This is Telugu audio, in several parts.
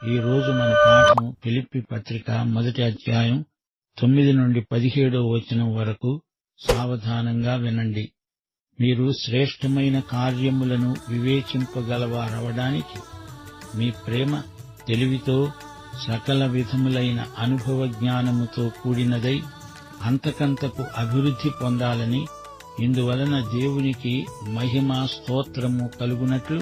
ఈ రోజు మన పాఠం ఫిలిప్పీ పత్రిక మొదటి అధ్యాయం 9 నుండి 17వ వచనం వరకు. సావధానంగా వినండి. మీరు శ్రేష్టమైన కార్యములను వివేచింపగలవారవడానికి మీ ప్రేమ తెలివితో సకల విధములైన అనుభవ జ్ఞానముతో కూడినదై అంతకంతకు అభివృద్ధి పొందాలని, ఇందువలన దేవునికి మహిమ స్తోత్రము కలుగునట్లు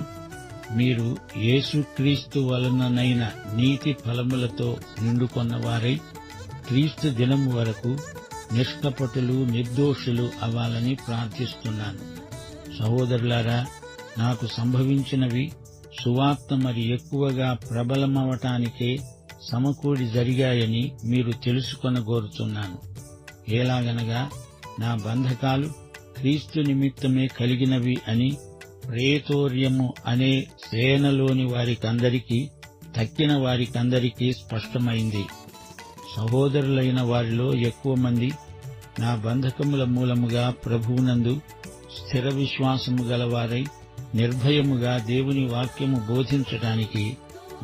మీరు యేసుక్రీస్తు వలననైన నీతి ఫలములతో నిండుకొన్నవారై క్రీస్తు దినము వరకు నిష్కపటులు నిర్దోషులు అవ్వాలని ప్రార్థిస్తున్నాను. సహోదరులారా, నాకు సంభవించినవి సువార్త మరి ఎక్కువగా ప్రబలమవటానికే సమకూడి జరిగాయని మీరు తెలుసుకొనగోరుతున్నాను. ఎలాగనగా నా బంధకాలు క్రీస్తు నిమిత్తమే కలిగినవి అని ప్రేతోర్యము అనే సేనలోని వారికందరికీ తక్కిన వారికందరికీ స్పష్టమైంది. సహోదరులైన వారిలో ఎక్కువ మంది నా బంధకముల మూలముగా ప్రభువునందు స్థిర విశ్వాసము గలవారై నిర్భయముగా దేవుని వాక్యము బోధించటానికి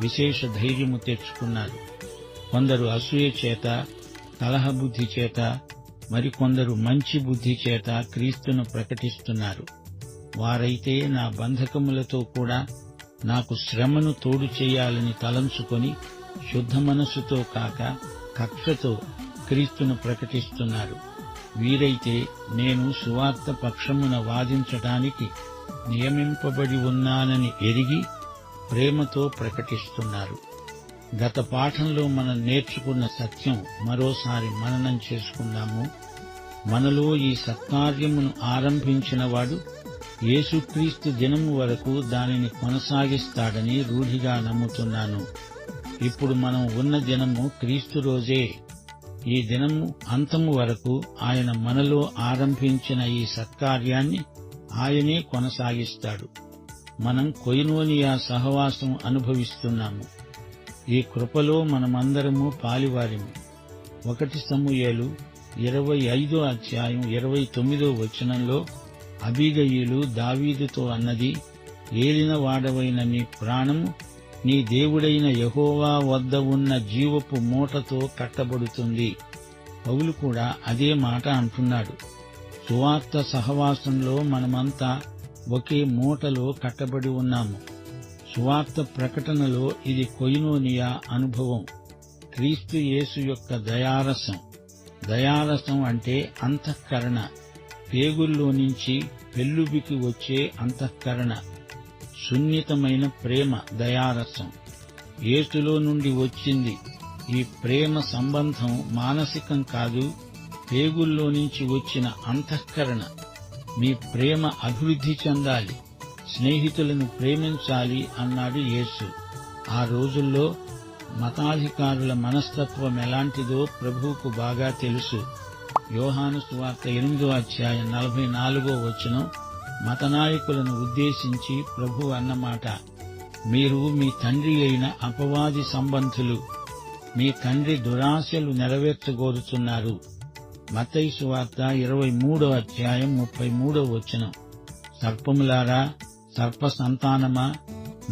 విశేష ధైర్యము తెచ్చుకున్నారు. కొందరు అసూయ చేత, కలహబుద్ధి చేత, మరికొందరు మంచి బుద్ధి చేత క్రీస్తును ప్రకటిస్తున్నారు. వారైతే నా బంధకములతో కూడా నాకు శ్రమను తోడు చేయాలని తలంచుకొని శుద్ధ మనస్సుతో కాక కక్షతో క్రీస్తును ప్రకటిస్తున్నారు. వీరైతే నేను సువార్త పక్షమున వాదించటానికి నియమింపబడి ఉన్నానని ఎరిగి ప్రేమతో ప్రకటిస్తున్నారు. గత పాఠంలో మనం నేర్చుకున్న సత్యం మరోసారి మననం చేసుకుందాము. మనలో ఈ సత్కార్యమును ఆరంభించినవాడు యేసుక్రీస్తు దినము వరకు దానిని కొనసాగిస్తాడని రూఢిగా నమ్ముతున్నాను. ఇప్పుడు మనం ఉన్న దినము క్రీస్తు రోజే. ఈ దినము అంతము వరకు ఆయన మనలో ఆరంభించిన ఈ సత్కార్యాన్ని ఆయనే కొనసాగిస్తాడు. మనం కొయినోనియా సహవాసం అనుభవిస్తున్నాము. ఈ కృపలో మనమందరము పాలివారిము. 1 సమూయేలు 25వ అధ్యాయం 29వ వచనంలో అబీగయీలు దావీదుతో అన్నది, ఏలిన వాడవైన నీ ప్రాణము నీ దేవుడైన యెహోవా వద్ద ఉన్న జీవపు మూటతో కట్టబడుతుంది. పౌలు కూడా అదే మాట అంటున్నాడు. సువార్త సహవాసంలో మనమంతా ఒకే మూటలో కట్టబడి ఉన్నాము. సువార్త ప్రకటనలో ఇది కొయినోనియా అనుభవం. క్రీస్తు యేసు యొక్క దయారసం. దయారసం అంటే అంతఃకరణ, పేగుల్లో నుంచి పెల్లుబికి వచ్చే అంతఃకరణ, సున్నితమైన ప్రేమ దయారసం. యేసులో నుండి వచ్చింది. ఈ ప్రేమ సంబంధం మానసికం కాదు, పేగుల్లో నుంచి వచ్చిన అంతఃకరణ. మీ ప్రేమ అభివృద్ధి చెందాలి, స్నేహితులను ప్రేమించాలి అన్నాడు యేసు. ఆ రోజుల్లో మతాధికారుల మనస్తత్వం ఎలాంటిదో ప్రభువుకు బాగా తెలుసు. యోహాను సువార్త 8వ అధ్యాయం 44వ వచనం మతనాయకులను ఉద్దేశించి ప్రభువు అన్నమాట, మీరు మీ తండ్రి అయిన అపవాది సంబంధులు, మీ తండ్రి దురాశలు నెరవేర్చగోరుతున్నారు. మత్తయి సువార్త 23వ అధ్యాయం 33వ వచనం, సర్పములారా, సర్ప సంతానమా,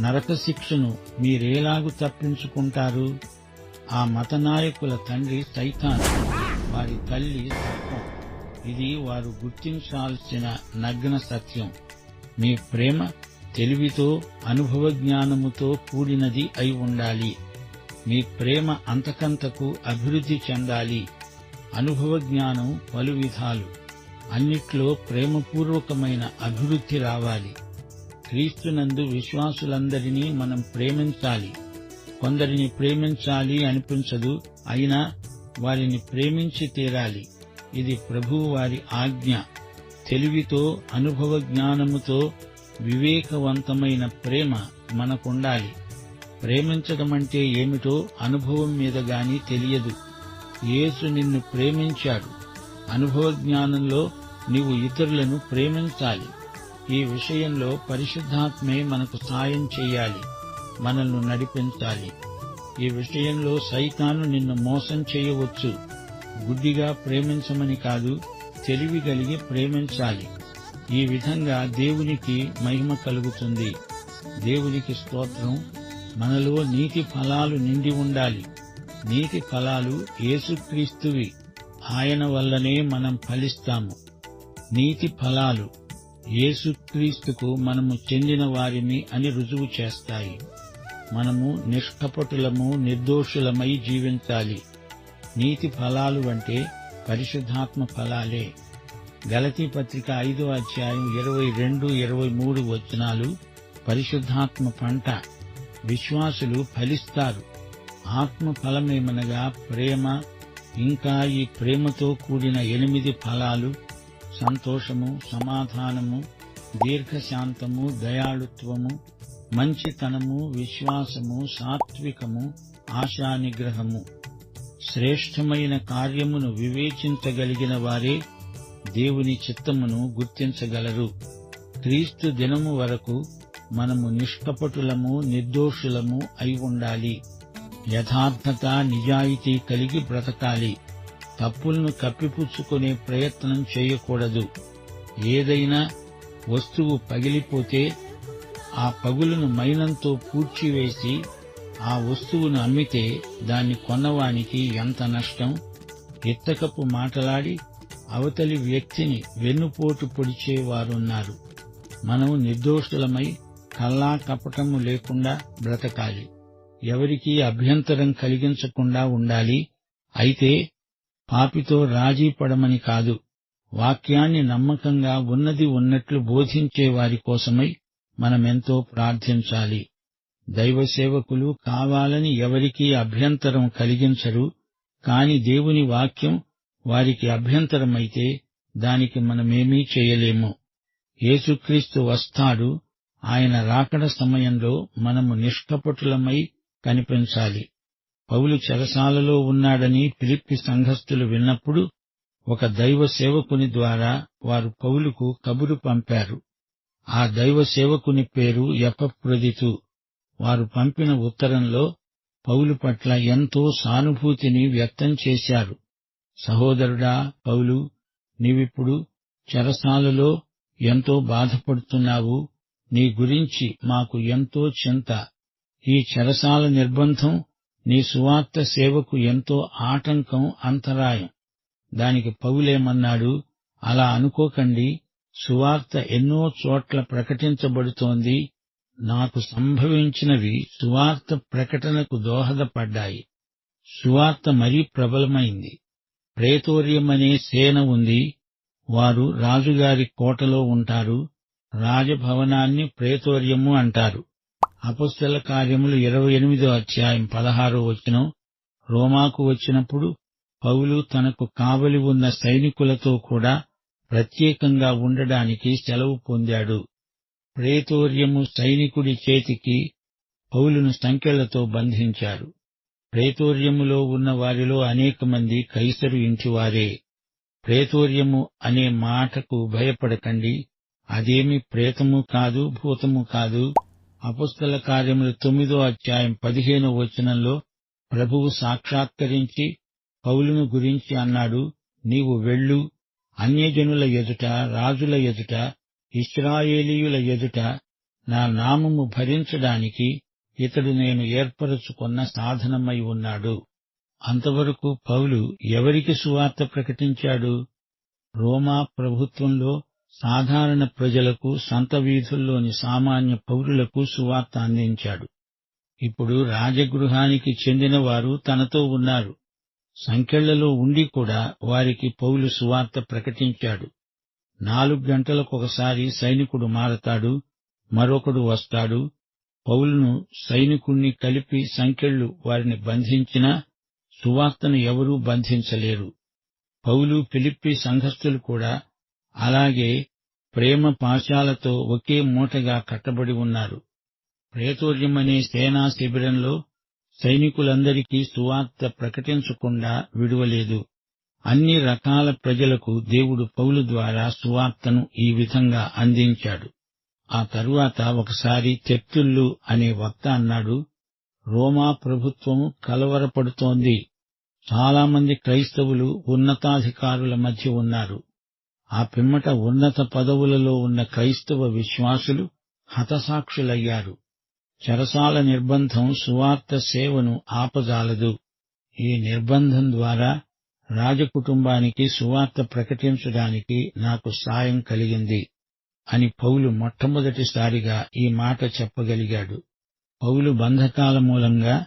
నరక శిక్షను మీరేలాగు తప్పించుకుంటారు? ఆ మతనాయకుల తండ్రి సైతాను, వారి తల్లి సర్పం. ఇది వారు గుర్తించాల్సిన నగ్న సత్యం. మీ ప్రేమ తెలివితో, అనుభవ జ్ఞానముతో కూడినది అయి ఉండాలి. మీ ప్రేమ అంతకంతకు అభివృద్ధి చెందాలి. అనుభవ జ్ఞానం పలు విధాలు. అన్నిట్లో ప్రేమపూర్వకమైన అభివృద్ధి రావాలి. క్రీస్తునందు విశ్వాసులందరినీ మనం ప్రేమించాలి. కొందరిని ప్రేమించాలి అనిపించదు, అయినా వారిని ప్రేమించి తీరాలి. ఇది ప్రభువు వారి ఆజ్ఞ. తెలివితో, అనుభవ జ్ఞానముతో వివేకవంతమైన ప్రేమ మనకుండాలి. ప్రేమించడమంటే ఏమిటో అనుభవం మీద గాని తెలియదు. యేసు నిన్ను ప్రేమించాడు. అనుభవ జ్ఞానంలో నీవు ఇతరులను ప్రేమించాలి. ఈ విషయంలో పరిశుద్ధాత్మే మనకు సాయం చెయ్యాలి, మనల్ని నడిపించాలి. ఈ విషయంలో సైతాను నిన్ను మోసం చేయవచ్చు. గుడ్డిగా ప్రేమించమని కాదు, తెలివి కలిగి ప్రేమించాలి. ఈ విధంగా దేవునికి మహిమ కలుగుతుంది. దేవునికి స్తోత్రం. మనలో నీతి ఫలాలు నిండి ఉండాలి. నీతి ఫలాలు యేసుక్రీస్తువి. ఆయన వల్లనే మనం ఫలిస్తాము. నీతి ఫలాలు యేసుక్రీస్తుకు మనము చెందిన వారిని అని రుజువు చేస్తాయి. మనము నిష్కపటులము, నిర్దోషులమై జీవించాలి. నీతి ఫలాలు అంటే పరిశుద్ధాత్మ ఫలాలే. గలతీ పత్రిక 5వ అధ్యాయం 22-23 వచనాలు పరిశుద్ధాత్మ పంట. విశ్వాసులు ఫలిస్తారు. ఆత్మ ఫలమేమనగా ప్రేమ, ఇంకా ఈ ప్రేమతో కూడిన 8 ఫలాలు: సంతోషము, సమాధానము, దీర్ఘశాంతము, దయాళుత్వము, మంచితనము, విశ్వాసము, సాత్వికము, ఆశానిగ్రహము. శ్రేష్టమైన కార్యమును వివేచించగలిగిన వారే దేవుని చిత్తమును గుర్తించగలరు. క్రీస్తు దినము వరకు మనము నిష్కపటులము, నిర్దోషులము అయి ఉండాలి. యథార్థత, నిజాయితీ కలిగి బ్రతకాలి. తప్పులను కప్పిపుచ్చుకునే ప్రయత్నం చేయకూడదు. ఏదైనా వస్తువు పగిలిపోతే ఆ పగులును మైనంతో పూడ్చివేసి ఆ వస్తువును అమ్మితే దాన్ని కొన్నవానికి ఎంత నష్టం? ఎత్తకపు మాటలాడి అవతలి వ్యక్తిని వెన్నుపోటు పొడిచేవారున్నారు. మనం నిర్దోషులమై కల్లా కపటము లేకుండా బ్రతకాలి. ఎవరికీ అభ్యంతరం కలిగించకుండా ఉండాలి. అయితే పాపితో రాజీ పడమని కాదు, వాక్యాన్ని నమ్మకంగా ఉన్నది ఉన్నట్లు బోధించే వారి కోసమై మనమెంతో ప్రార్థించాలి. దైవ సేవకులు కావాలని ఎవరికీ అభ్యంతరం కలిగించరు. కాని దేవుని వాక్యం వారికి అభ్యంతరమైతే దానికి మనమేమీ చేయలేము. యేసుక్రీస్తు వస్తాడు. ఆయన రాకడ సమయంలో మనము నిష్కపటులమై కనిపించాలి. పౌలు చెరసాలలో ఉన్నాడని ఫిలిప్పి సంఘస్థులు విన్నప్పుడు ఒక దైవ సేవకుని ద్వారా వారు పౌలుకు కబురు పంపారు. ఆ దైవ సేవకుని పేరు ఎపఫ్రొదితు. వారు పంపిన ఉత్తరంలో పౌలు పట్ల ఎంతో సానుభూతిని వ్యక్తం చేశారు. సహోదరుడా పౌలు, నీవిప్పుడు చెరసాలలో ఎంతో బాధపడుతున్నావు. నీ గురించి మాకు ఎంతో చింత. ఈ చెరసాల నిర్బంధం నీ సువార్త సేవకు ఎంతో ఆటంకం, అంతరాయం. దానికి పౌలేమన్నాడు? అలా అనుకోకండి. సువార్త ఎన్నో చోట్ల ప్రకటించబడుతోంది. నాకు సంభవించినవి సువార్త ప్రకటనకు దోహదపడ్డాయి. సువార్త మరీ ప్రబలమైంది. ప్రేతోర్యమనే సేన ఉంది. వారు రాజుగారి కోటలో ఉంటారు. రాజభవనాన్ని ప్రేతోర్యము అంటారు. అపొస్తల కార్యములు 28వ అధ్యాయం 16వ వచనం. రోమాకు వచ్చినప్పుడు పౌలు తనకు కావలి ఉన్న సైనికులతో కూడా ప్రత్యేకంగా ఉండడానికి సెలవు పొందాడు. ప్రేతోర్యము సైనికుడి చేతికి పౌలును సంకెళ్లతో బంధించారు. ప్రేతోర్యములో ఉన్న వారిలో అనేక మంది కైసరు ఇంటివారే. ప్రేతోర్యము అనే మాటకు భయపడకండి. అదేమి ప్రేతము కాదు, భూతము కాదు. అపొస్తల కార్యములు 9వ అధ్యాయం 15వ వచనంలో ప్రభువు సాక్షాత్కరించి పౌలును గురించి అన్నాడు, నీవు వెళ్ళు, అన్యజనుల ఎదుట, రాజుల ఎదుట, ఇశ్రాయేలీయుల ఎదుట నా నామము భరించడానికి ఇతడు నేను ఏర్పరచుకున్న సాధనమై ఉన్నాడు. అంతవరకు పౌలు ఎవరికి సువార్త ప్రకటించాడు? రోమా ప్రభుత్వంలో సాధారణ ప్రజలకు, సంత వీధుల్లోని సామాన్య పౌరులకు సువార్త అందించాడు. ఇప్పుడు రాజగృహానికి చెందిన వారు తనతో ఉన్నారు. సంకెళ్లలో ఉండి కూడా వారికి పౌలు సువార్త ప్రకటించాడు. 4 గంటలకొకసారి సైనికుడు మారతాడు, మరొకడు వస్తాడు. పౌలును సైనికుణ్ణి కలిపి సంకెళ్లు వారిని బంధించినా సువార్తను ఎవరూ బంధించలేరు. పౌలు, ఫిలిప్పి సంఘస్థులు కూడా అలాగే ప్రేమ పాశాలతో ఒకే మూటగా కట్టబడి ఉన్నారు. ప్రేతోర్యమనే సేనా శిబిరంలో సైనికులందరికీ సువార్త ప్రకటించకుండా విడువలేదు. అన్ని రకాల ప్రజలకు దేవుడు పౌలు ద్వారా సువార్తను ఈ విధంగా అందించాడు. ఆ తరువాత ఒకసారి తెర్తుల్లు అనే వక్త అన్నాడు, రోమా ప్రభుత్వము కలవరపడుతోంది. చాలామంది క్రైస్తవులు ఉన్నతాధికారుల మధ్య ఉన్నారు. ఆ పిమ్మట ఉన్నత పదవులలో ఉన్న క్రైస్తవ విశ్వాసులు హతసాక్షులయ్యారు. చెరసాల నిర్బంధం సువార్త సేవను ఆపజాలదు. ఈ నిర్బంధం ద్వారా రాజకుటుంబానికి సువార్త ప్రకటించడానికి నాకు సాయం కలిగింది అని పౌలు మొట్టమొదటిసారిగా ఈ మాట చెప్పగలిగాడు. పౌలు బంధకాల మూలంగా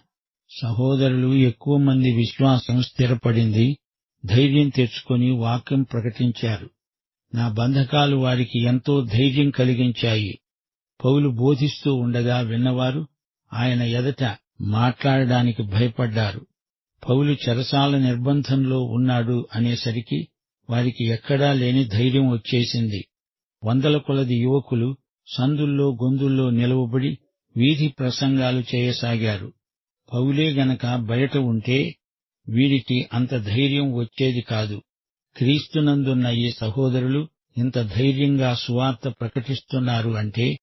సహోదరులు ఎక్కువ మంది విశ్వాసం స్థిరపడింది, ధైర్యం తెచ్చుకొని వాక్యం ప్రకటించారు. నా బంధకాలు వారికి ఎంతో ధైర్యం కలిగించాయి. పౌలు బోధిస్తూ ఉండగా విన్నవారు ఆయన ఎదుట మాట్లాడడానికి భయపడ్డారు. పౌలు చెరసాల నిర్బంధంలో ఉన్నాడు అనేసరికి వారికి ఎక్కడా లేని ధైర్యం వచ్చేసింది. వందల కొలది యువకులు సందుల్లో గొంతుల్లో నిలవబడి వీధి ప్రసంగాలు చేయసాగారు. పౌలే గనక బయట ఉంటే వీరికి అంత ధైర్యం వచ్చేది కాదు. క్రీస్తునందున్న ఈ సహోదరులు ఇంత ధైర్యంగా సువార్త ప్రకటిస్తున్నారు అంటే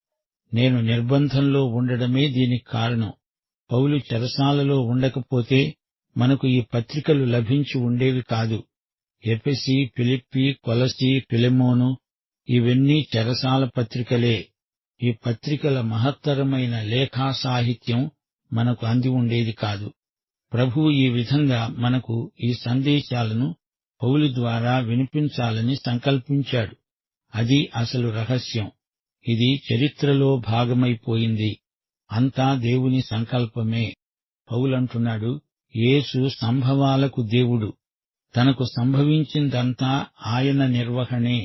నేను నిర్బంధంలో ఉండడమే దీనికి కారణం. పౌలు చెరసాలలో ఉండకపోతే మనకు ఈ పత్రికలు లభించి ఉండేవి కాదు. ఎఫెసీ, ఫిలిప్పీ, కొలసీ, ఫిలెమోను ఇవన్నీ చెరసాల పత్రికలే. ఈ పత్రికల మహత్తరమైన లేఖా సాహిత్యం మనకు అంది ఉండేది కాదు. ప్రభువు ఈ విధంగా మనకు ఈ సందేశాలను పౌలు ద్వారా వినిపించాలని సంకల్పించాడు. అది అసలు రహస్యం. ఇది చరిత్రలో భాగమైపోయింది. అంతా దేవుని సంకల్పమే. పౌలంటున్నాడు, యేసు సంభవాలకు దేవుడు. తనకు సంభవించిందంతా ఆయన నిర్వహణే.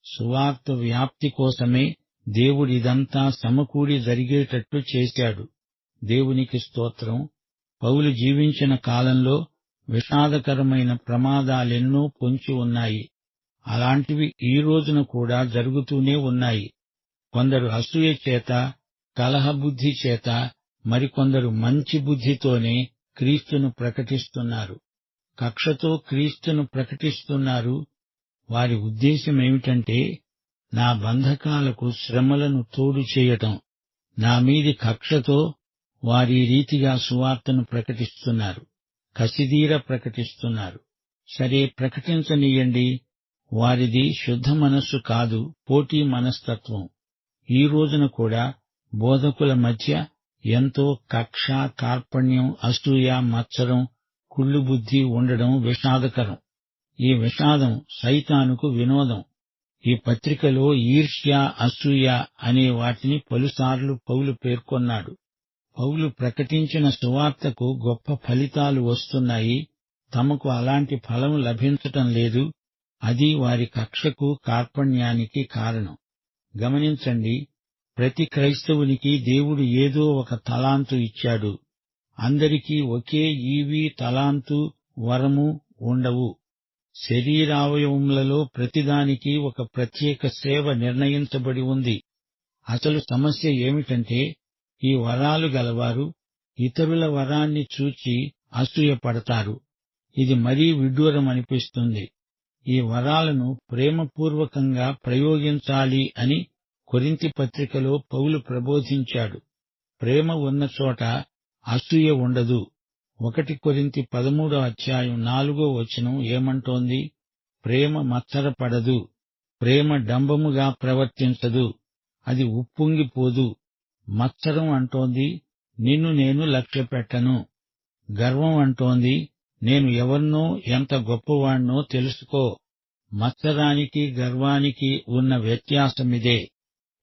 సువార్త వ్యాప్తి కోసమే దేవుడిదంతా సమకూడి జరిగేటట్టు చేశాడు. దేవునికి స్తోత్రం. పౌలు జీవించిన కాలంలో విషాదకరమైన ప్రమాదాలెన్నో పొంచి ఉన్నాయి. అలాంటివి ఈ రోజున కూడా జరుగుతూనే ఉన్నాయి. కొందరు అసూయ చేత, కలహబుద్ధి చేత, మరికొందరు మంచి బుద్ధితోనే క్రీస్తును ప్రకటిస్తున్నారు. కక్షతో క్రీస్తును ప్రకటిస్తున్నారు. వారి ఉద్దేశమేమిటంటే నా బంధకాలకు శ్రమలను తోడు చేయటం. నా మీది కక్షతో వారీ రీతిగా సువార్తను ప్రకటిస్తున్నారు. కసిదీర ప్రకటిస్తున్నారు. సరే, ప్రకటించనీయండి. వారిది శుద్ధ మనస్సు కాదు, పోటీ మనస్తత్వం. ఈ రోజున కూడా బోధకుల మధ్య ఎంతో కక్ష, కార్పణ్యం, అసూయ, మత్సరం, కుళ్ళుబుద్ధి ఉండడం విషాదకరం. ఈ విషాదం సైతానుకు వినోదం. ఈ పత్రికలో ఈర్ష్య, అసూయ అనే వాటిని పలుసార్లు పౌలు పేర్కొన్నాడు. పౌలు ప్రకటించిన సువార్తకు గొప్ప ఫలితాలు వస్తున్నాయి. తమకు అలాంటి ఫలం లభించటం లేదు. అది వారి కక్షకు, కార్పణ్యానికి కారణం. గమనించండి, ప్రతి క్రైస్తవునికి దేవుడు ఏదో ఒక తలాంతు ఇచ్చాడు. అందరికీ ఒకే ఈవి, తలాంతు, వరము ఉండవు. శరీరావయవములలో ప్రతిదానికి ఒక ప్రత్యేక సేవ నిర్ణయించబడి ఉంది. అసలు సమస్య ఏమిటంటే ఈ వరాలు గలవారు ఇతరుల వరాన్ని చూచి అసూయపడతారు. ఇది మరీ విడ్డూరమనిపిస్తుంది. ఈ వరాలను ప్రేమపూర్వకంగా ప్రయోగించాలి అని కొరింథీ పత్రికలో పౌలు ప్రబోధించాడు. ప్రేమ ఉన్న చోట అసూయ ఉండదు. 1 కొరింథీ 13:4 ఏమంటోంది? ప్రేమ మత్సరపడదు, ప్రేమ డంబముగా ప్రవర్తించదు, అది ఉప్పొంగిపోదు. మత్సరం అంటోంది, నిన్ను నేను లక్ష్యపెట్టను. గర్వం అంటోంది, నేను ఎవర్నో, ఎంత గొప్పవాణ్ణో తెలుసుకో. మత్సరానికి, గర్వానికి ఉన్న వ్యత్యాసమిదే.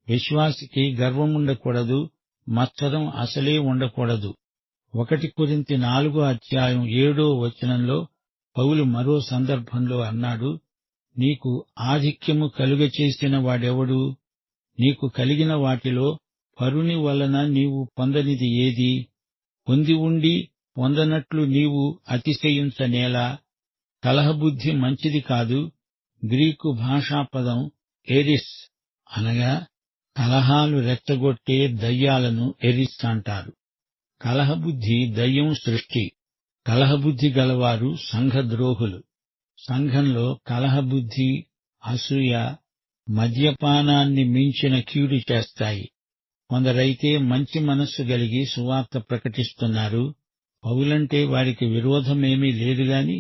విశ్వాసికి గర్వముండకూడదు, మత్సరం అసలే ఉండకూడదు. 1 కొరింథీ 4:7 పౌలు మరో సందర్భంలో అన్నాడు, నీకు ఆధిక్యము కలుగచేసిన వాడెవడు? నీకు కలిగిన వాటిలో పరుని వలన నీవు పొందనిది ఏది? పొంది ఉండి పొందనట్లు నీవు అతిశయించనేలా? కలహబుద్ధి మంచిది కాదు. గ్రీకు భాషాపదం ఎరిస్ అనగా కలహాలు రెచ్చగొట్టే దయ్యాలను ఎరిస్ అంటారు. కలహబుద్ధి దయ్యం సృష్టి. కలహబుద్ధి గలవారు సంఘద్రోహులు. సంఘంలో కలహబుద్ధి, అసూయ, మద్యపానాన్ని మించిన కీడు చేస్తాయి. కొందరైతే మంచి మనస్సు గలిగి సువార్త ప్రకటిస్తున్నారు. పౌలంటే వారికి విరోధమేమీ లేదుగాని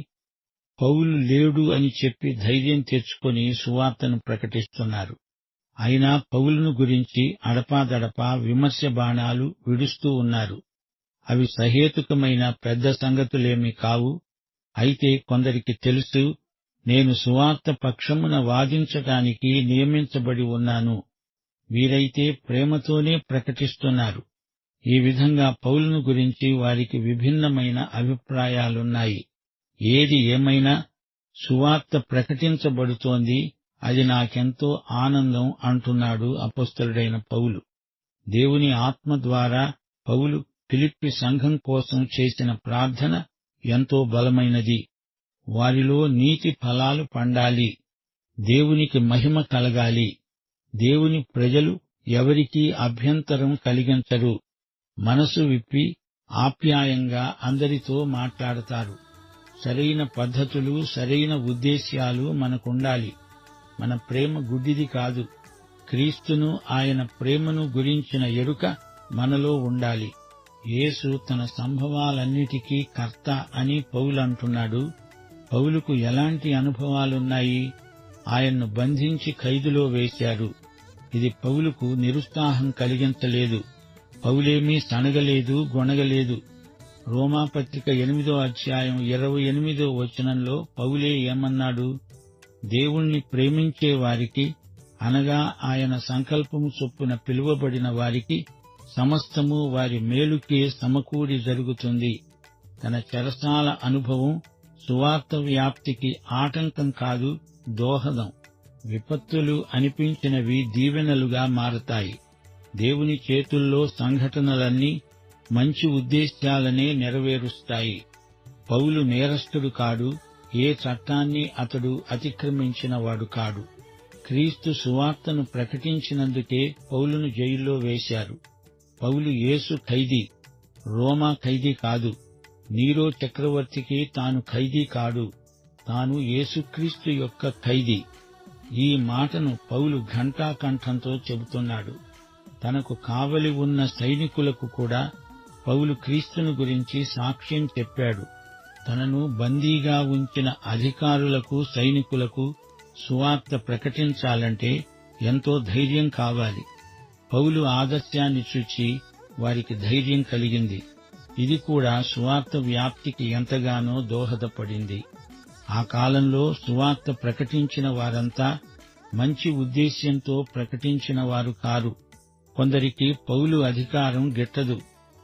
పౌలు లేడు అని చెప్పి ధైర్యం తెచ్చుకొని సువార్తను ప్రకటిస్తున్నారు. అయినా పౌలును గురించి అడపాదడపా విమర్శ బాణాలు విడుస్తూ ఉన్నారు. అవి సహేతుకమైన పెద్ద సంగతులేమీ కావు. అయితే కొందరికి తెలుసు, నేను సువార్త పక్షమున వాదించటానికి నియమించబడి ఉన్నాను. వీరైతే ప్రేమతోనే ప్రకటిస్తున్నారు. ఈ విధంగా పౌలును గురించి వారికి విభిన్నమైన అభిప్రాయాలున్నాయి. ఏది ఏమైనా సువార్త ప్రకటించబడుతోంది, అది నాకెంతో ఆనందం అంటున్నాడు అపొస్తలుడైన పౌలు. దేవుని ఆత్మ ద్వారా పౌలు ఫిలిప్పి సంఘం కోసం చేసిన ప్రార్థన ఎంతో బలమైనది. వారిలో నీతి ఫలాలు పండాలి, దేవునికి మహిమ కలగాలి. దేవుని ప్రజలు ఎవరికీ అభ్యంతరం కలిగించరు. మనసు విప్పి ఆప్యాయంగా అందరితో మాట్లాడతారు. సరైన పద్ధతులు, సరైన ఉద్దేశ్యాలు మనకుండాలి. మన ప్రేమ గుడ్డిది కాదు. క్రీస్తును, ఆయన ప్రేమను గురించిన ఎరుక మనలో ఉండాలి. యేసు తన సంభవాలన్నిటికీ కర్త అని పౌలు అంటున్నాడు. పౌలుకు ఎలాంటి అనుభవాలున్నాయి? ఆయన్ను బంధించి ఖైదులో వేశారు. ఇది పౌలుకు నిరుత్సాహం కలిగించలేదు. పౌలేమీ సణగలేదు, గొణగలేదు. రోమాపత్రిక 8వ అధ్యాయం 28వ వచనంలో పౌలే ఏమన్నాడు? దేవుణ్ణి ప్రేమించే వారికి, అనగా ఆయన సంకల్పము చొప్పున పిలువబడిన వారికి సమస్తము వారి మేలుకే సమకూడి జరుగుతుంది. తన చెరసాల అనుభవం సువార్త వ్యాప్తికి ఆటంకం కాదు, దోహదం. విపత్తులు అనిపించినవి దీవెనలుగా మారతాయి. దేవుని చేతుల్లో సంఘటనలన్నీ మంచి ఉద్దేశ్యాలనే నెరవేరుస్తాయి. పౌలు నేరస్థుడు కాడు, ఏ చట్టాన్ని అతడు అతిక్రమించినవాడు కాడు. క్రీస్తు సువార్తను ప్రకటించినందుకే పౌలును జైల్లో వేశారు. పౌలు యేసు ఖైదీ, రోమా ఖైదీ కాదు. నీరో చక్రవర్తికి తాను ఖైదీ కాడు, తాను యేసుక్రీస్తు యొక్క ఖైదీ. ఈ మాటను పౌలు ఘంటాకంఠంతో చెబుతున్నాడు. తనకు కావలి ఉన్న సైనికులకు కూడా పౌలు క్రీస్తును గురించి సాక్ష్యం చెప్పాడు. తనను బందీగా ఉంచిన అధికారులకు, సైనికులకు సువార్త ప్రకటించాలంటే ఎంతో ధైర్యం కావాలి. పౌలు ఆదర్శాన్ని చూచి వారికి ధైర్యం కలిగింది. ఇది కూడా సువార్త వ్యాప్తికి ఎంతగానో దోహదపడింది. ఆ కాలంలో సువార్త ప్రకటించిన వారంతా మంచి ఉద్దేశ్యంతో ప్రకటించిన వారు కారు. కొందరికి పౌలు అధికారం గిట్టదు.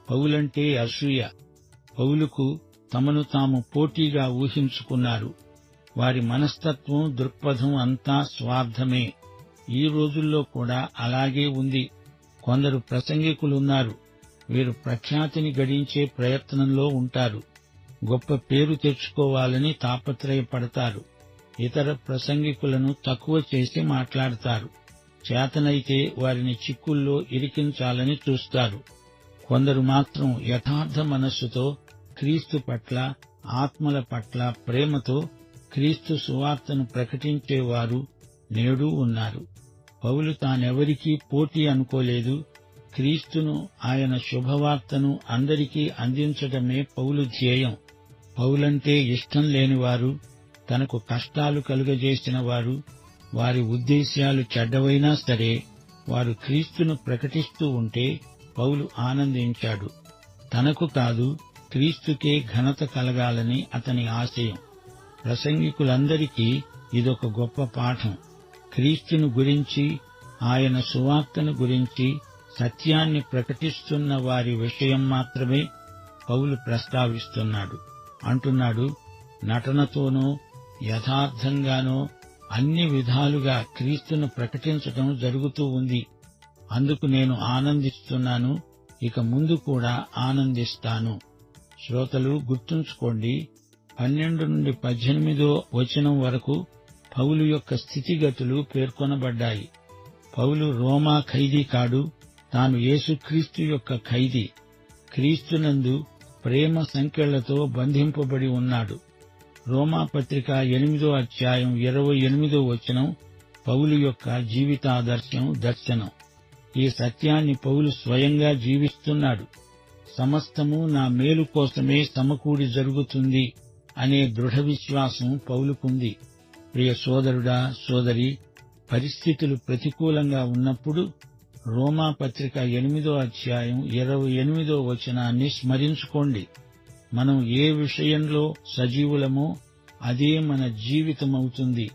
పౌలంటే అసూయ. పౌలుకు తమను తాము పోటీగా ఊహించుకున్నారు. వారి మనస్తత్వం, దృక్పథం అంతా స్వార్థమే. ఈ రోజుల్లో కూడా అలాగే ఉంది. కొందరు ప్రసంగికులున్నారు. వీరు ప్రఖ్యాతిని గడించే ప్రయత్నంలో ఉంటారు. గొప్ప పేరు తెచ్చుకోవాలని తాపత్రయపడతారు. ఇతర ప్రసంగికులను తక్కువ చేసి మాట్లాడతారు. చేతనైతే వారిని చిక్కుల్లో ఇరికించాలని చూస్తారు. కొందరు మాత్రం యథార్థ మనస్సుతో క్రీస్తు పట్ల, ఆత్మల పట్ల ప్రేమతో క్రీస్తు సువార్తను ప్రకటించేవారు నేడూ ఉన్నారు. పౌలు తానెవరికీ పోటీ అనుకోలేదు. క్రీస్తును, ఆయన శుభవార్తను అందరికీ అందించడమే పౌలు ధ్యేయం. పౌలంటే ఇష్టం లేనివారు, తనకు కష్టాలు కలుగజేసిన వారు, వారి ఉద్దేశ్యాలు చెడ్డవైనా సరే వారు క్రీస్తును ప్రకటిస్తూ ఉంటే పౌలు ఆనందించాడు. తనకు కాదు, క్రీస్తుకే ఘనత కలగాలని అతని ఆశయం. ప్రసంగికులందరికీ ఇదొక గొప్ప పాఠం. క్రీస్తును గురించి, ఆయన సువార్తను గురించి సత్యాన్ని ప్రకటిస్తున్న వారి విషయం మాత్రమే పౌలు ప్రస్తావిస్తున్నాడు. అంటున్నాడు, నటనతోనో యథార్థంగానో అన్ని విధాలుగా క్రీస్తును ప్రకటించటం జరుగుతూ ఉంది. అందుకు నేను ఆనందిస్తున్నాను, ఇక ముందు కూడా ఆనందిస్తాను. శ్రోతలు గుర్తుంచుకోండి, 12 నుండి 18 వచనం వరకు పౌలు యొక్క స్థితిగతులు పేర్కొనబడ్డాయి. పౌలు రోమా ఖైదీ కాడు, తాను యేసుక్రీస్తు యొక్క ఖైదీ. క్రీస్తునందు ప్రేమ సంకెళ్లతో బంధింపబడి ఉన్నాడు. రోమాపత్రిక 8వ అధ్యాయం 28వ వచనం పౌలు యొక్క జీవితాదర్శం, దర్శనం. ఈ సత్యాన్ని పౌలు స్వయంగా జీవిస్తున్నాడు. సమస్తము నా మేలు కోసమే సమకూడి జరుగుతుంది అనే దృఢ విశ్వాసం పౌలుకుంది. ప్రియ సోదరుడా, సోదరి, పరిస్థితులు ప్రతికూలంగా ఉన్నప్పుడు రోమా పత్రిక 8వ అధ్యాయం 28వ వచనాన్ని స్మరించుకోండి. మనం ఏ విషయంలో సజీవులమో అదే మన జీవితమవుతుంది.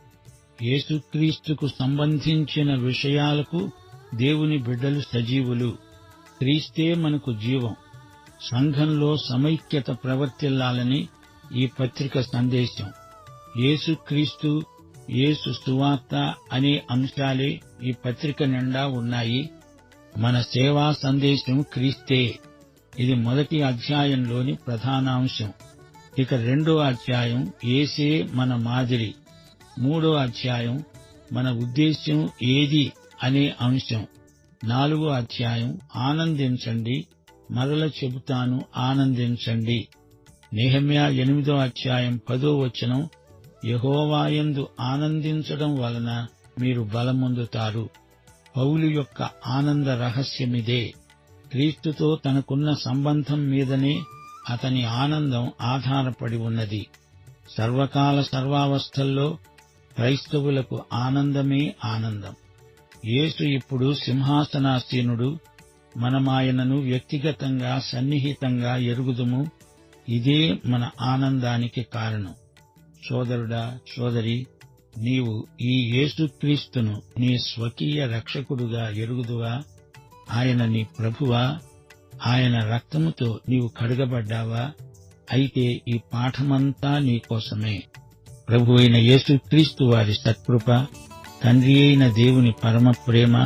యేసుక్రీస్తుకు సంబంధించిన విషయాలకు దేవుని బిడ్డలు సజీవులు. క్రీస్తే మనకు జీవం. సంఘంలో సమైక్యత ప్రవర్తిల్లాలని ఈ పత్రిక సందేశం. యేసుక్రీస్తు, యేసు సువార్త అనే అంశాలే ఈ పత్రిక నిండా ఉన్నాయి. మన సేవా సందేశం క్రీస్తే. ఇది 1వ అధ్యాయంలోని ప్రధానాంశం. ఇక 2వ అధ్యాయం యేసే మన మాదిరి. 3వ అధ్యాయం మన ఉద్దేశ్యం ఏది అనే అంశం. 4వ అధ్యాయం ఆనందించండి, మరల చెబుతాను ఆనందించండి. నెహెమ్యా 8వ అధ్యాయం 10వ వచనం, యెహోవాయందు ఆనందించడం వలన మీరు బలమొందుతారు. పౌలు యొక్క ఆనంద రహస్యమిదే. క్రీస్తుతో తనకున్న సంబంధం మీదనే అతని ఆనందం ఆధారపడి ఉన్నది. సర్వకాల సర్వావస్థల్లో క్రైస్తవులకు ఆనందమే ఆనందం. యేసు ఇప్పుడు సింహాసనాసీనుడు. మనమాయనను వ్యక్తిగతంగా సన్నిహితంగా ఎరుగుదుము. ఇదే మన ఆనందానికి కారణం. సోదరుడా, సోదరి, నీవు ఈ యేసుక్రీస్తును నీ స్వకీయ రక్షకుడుగా ఎరుగుదువా? ఆయన నీ ప్రభువా? ఆయన రక్తముతో నీవు కడుగబడ్డావా? అయితే ఈ పాఠమంతా నీకోసమే. ప్రభు అయిన యేసుక్రీస్తు వారి సత్కృప, తండ్రి అయిన దేవుని పరమ ప్రేమ,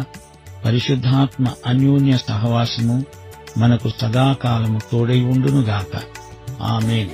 పరిశుద్ధాత్మ అన్యోన్య సహవాసము మనకు సదాకాలము తోడై ఉండునుగాక. ఆమేన్.